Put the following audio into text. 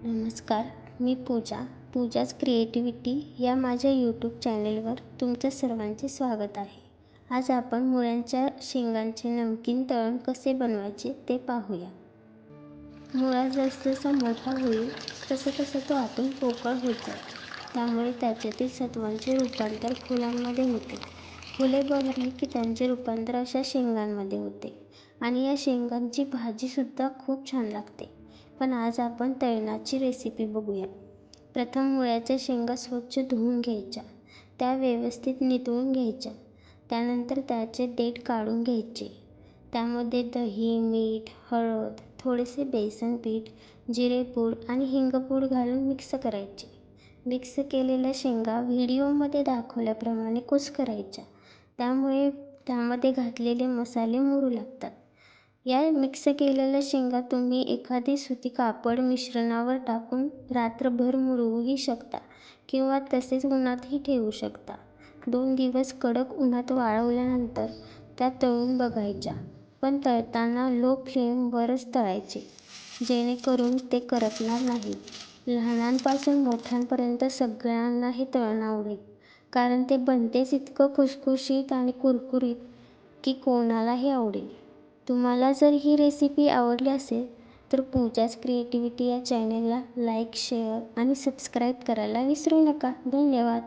नमस्कार, मी पूजाच क्रिएटिव्हिटी या माझ्या यूट्यूब चॅनलवर तुमच्या सर्वांचे स्वागत आहे. आज आपण मुळ्यांच्या शेंगांचे नमकीन तळण कसे बनवायचे ते पाहूया. मुळा जसजसा मोठा होईल तसं तो आतून पोकळ होत जातो. त्यामुळे त्याच्यातील सत्वांचे रूपांतर फुलांमध्ये होते. फुले बहरली की त्यांचे रूपांतर अशा शेंगांमध्ये होते आणि या शेंगांची भाजीसुद्धा खूप छान लागते. पण आज आपण तळणाची रेसिपी बघूया. प्रथम मुळ्याच्या शेंगा स्वच्छ धुवून घ्यायच्या. त्या व्यवस्थित नितळून घ्यायच्या. त्यानंतर त्याचे देठ काढून घ्यायचे. त्यामध्ये दही, मीठ, हळद, थोडेसे बेसन पीठ, जिरेपूड आणि हिंगपूड घालून मिक्स करायचे. मिक्स केलेल्या शेंगा व्हिडिओमध्ये दाखवल्याप्रमाणे कुस्करायच्या. त्यामुळे त्यामध्ये घातलेले मसाले मुरू लागतात. या मिक्स केलेल्या शेंगा तुम्ही एखादी सुती कापड मिश्रणावर टाकून रात्रभर मुरवूही शकता किंवा तसेच उन्हातही ठेवू शकता. 2 दिवस कडक उन्हात वाळवल्यानंतर त्या तळून बघायच्या. पण तळताना लो फ्लेमवरच तळायचे, जेणेकरून ते करपणार नाहीत. लहानांपासून मोठ्यांपर्यंत सगळ्यांना हे तळण आवडेल, कारण ते बनतेच इतकं खुसखुशीत आणि कुरकुरीत की कोणालाही आवडेल. तुम्हाला जर ही रेसिपी आवडली असेल तर पूजाच क्रिएटिव्हिटी या चॅनलला लाईक, शेअर आणि सबस्क्राईब करायला विसरू नका. धन्यवाद.